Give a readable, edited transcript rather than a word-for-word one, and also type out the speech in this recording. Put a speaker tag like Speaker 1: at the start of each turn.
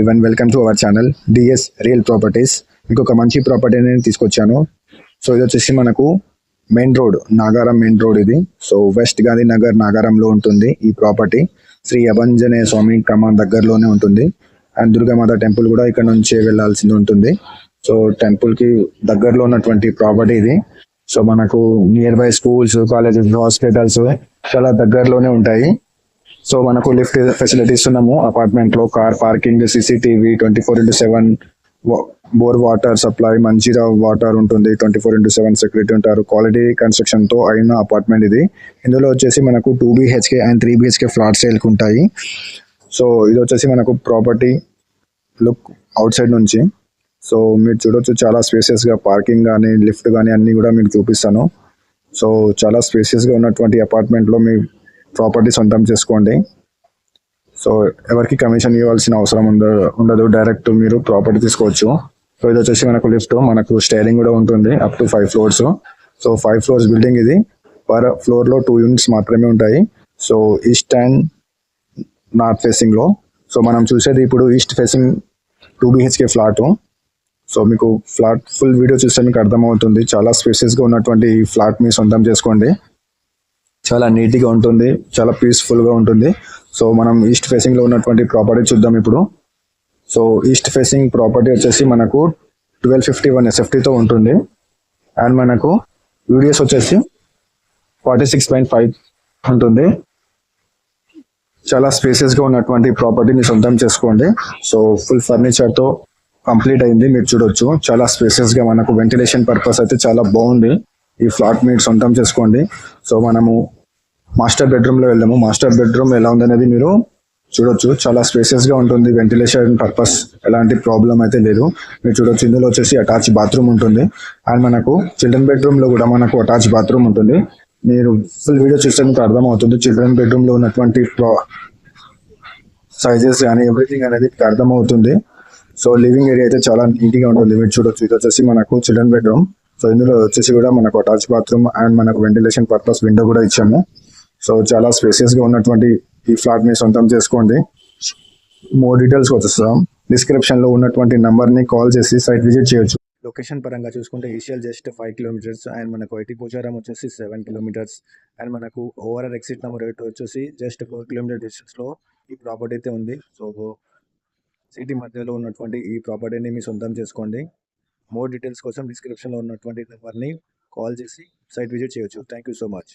Speaker 1: One welcome to our channel DS real properties. ఇంకొక మంచి property నేను తీసుకొచ్చాను. సో ఇది వచ్చేసి మనకు main road, Nagaram main road ఇది. సో వెస్ట్ గాంధీనగర్ నాగారంలో ఉంటుంది ఈ ప్రాపర్టీ. శ్రీ అభంజనేయ స్వామి కమాన్ దగ్గరలోనే ఉంటుంది. అండ్ దుర్గామాత టెంపుల్ కూడా ఇక్కడ నుంచి వెళ్ళాల్సింది ఉంటుంది. సో టెంపుల్ కి దగ్గరలో ఉన్నటువంటి ప్రాపర్టీ ఇది. సో మనకు near by schools, colleges, hospitals చాలా దగ్గరలోనే ఉంటాయి. సో మనకు లిఫ్ట్ ఫెసిలిటీస్ ఉన్నాము అపార్ట్మెంట్ లో, car parking, CCTV, 24/7 bore water supply, మంచిగా వాటర్ ఉంటుంది, 24/7 సెక్యూరిటీ ఉంటారు. క్వాలిటీ కన్స్ట్రక్షన్ తో అయిన అపార్ట్మెంట్ ఇది. ఇందులో వచ్చేసి మనకు 2 BHK and 3 BHK flat sale కు ఉంటాయి. సో ఇది వచ్చేసి మనకు ప్రాపర్టీ లుక్ అవుట్ సైడ్ నుంచి. సో మీరు చూడొచ్చు, చాలా స్పేసియస్ గా పార్కింగ్ కానీ, లిఫ్ట్ కానీ అన్ని కూడా మీకు చూపిస్తాను. సో చాలా స్పేసియస్ గా ఉన్నటువంటి అపార్ట్మెంట్ లో మీ ప్రాపర్టీ సొంతం చేసుకోండి. సో ఎవరికి కమిషన్ ఇవ్వాల్సిన అవసరం ఉండదు, డైరెక్ట్ మీరు ప్రాపర్టీ తీసుకోవచ్చు. సో ఇది వచ్చేసి మనకు లిఫ్ట్, మనకు స్టైరింగ్ కూడా ఉంటుంది up to 5 floors. So 5 floors building ఇది. పర్ ఫ్లోర్ లో 2 units మాత్రమే ఉంటాయి. So east and north facing లో. సో మనం చూసేది ఇప్పుడు east facing 2 BHK flat. So మీకు ఫ్లాట్ ఫుల్ వీడియో చూస్తే మీకు అర్థమవుతుంది. చాలా స్పేసియస్ గా ఉన్నటువంటి ఈ ఫ్లాట్ మీ సొంతం చేసుకోండి. చాలా నీట్గా ఉంటుంది, చాలా పీస్ఫుల్గా ఉంటుంది. సో మనం ఈస్ట్ ఫేసింగ్లో ఉన్నటువంటి ప్రాపర్టీ చూద్దాం ఇప్పుడు. సో ఈస్ట్ ఫేసింగ్ ప్రాపర్టీ వచ్చేసి మనకు 1251 SFTతో ఉంటుంది. అండ్ మనకు యూడిఎస్ వచ్చేసి 46.5 ఉంటుంది. చాలా స్పేసియస్గా ఉన్నటువంటి ప్రాపర్టీని సొంతం చేసుకోండి. సో ఫుల్ ఫర్నిచర్తో కంప్లీట్ అయింది, మీరు చూడొచ్చు. చాలా స్పేసియస్గా మనకు వెంటిలేషన్ పర్పస్ అయితే చాలా బాగుంది. ఈ ఫ్లాట్ మీరు సొంతం చేసుకోండి. సో మనము మాస్టర్ బెడ్రూమ్ లో వెళ్దాము. మాస్టర్ బెడ్రూమ్ ఎలా ఉందనేది మీరు చూడొచ్చు. చాలా స్పేసియస్ గా ఉంటుంది, వెంటిలేషన్ పర్పస్ ఎలాంటి ప్రాబ్లం అయితే లేదు, మీరు చూడొచ్చు. ఇందులో వచ్చేసి అటాచ్ బాత్రూమ్ ఉంటుంది. అండ్ మనకు చిల్డ్రన్ బెడ్రూమ్ లో కూడా మనకు అటాచ్ బాత్రూమ్ ఉంటుంది. మీరు ఫుల్ వీడియో చూస్తే మీకు అర్థమవుతుంది చిల్డ్రన్ బెడ్రూమ్ లో ఉన్నటువంటి సైజెస్ కానీ ఎవ్రీథింగ్ అనేది అర్థమవుతుంది. సో లివింగ్ ఏరియా అయితే చాలా నీట్ గా ఉంటుంది, మీరు చూడొచ్చు. ఇది వచ్చేసి మనకు చిల్డ్రన్ బెడ్రూమ్. సో ఇందులో వచ్చేసి కూడా మనకు అటాచ్ బాత్రూమ్ అండ్ మనకు వెంటిలేషన్ పర్పస్ విండో కూడా ఇచ్చాము. సో చాలా స్పేసియస్ గా ఉన్నటువంటి ఈ ఫ్లాట్ ని సొంతం చేసుకోండి. మోర్ డీటెయిల్స్ వచ్చేస్తాం. డిస్క్రిప్షన్ లో ఉన్నటువంటి నంబర్ ని కాల్ చేసి సైట్ విజిట్ చేయొచ్చు. లొకేషన్ పరంగా చూసుకుంటే ఈసీఎల్ జస్ట్ 5 kilometers అండ్ మనకు ఐటీ పోచారం వచ్చేసి 7 kilometers అండ్ మనకు ఓవరాల్ ఎగ్జిట్ నెంబర్ వచ్చేసి జస్ట్ 4 kilometer డిస్టెన్స్ లో ఈ ప్రాపర్టీ అయితే ఉంది. సో సిటీ మధ్యలో ఉన్నటువంటి ఈ ప్రాపర్టీని మీ సొంతం చేసుకోండి. మోర్ డీటెయిల్స్ కోసం డిస్క్రిప్షన్ లో ఉన్నటువంటి నెంబర్ ని కాల్ చేసి సైట్ విజిట్ చేయొచ్చు. Thank you so much.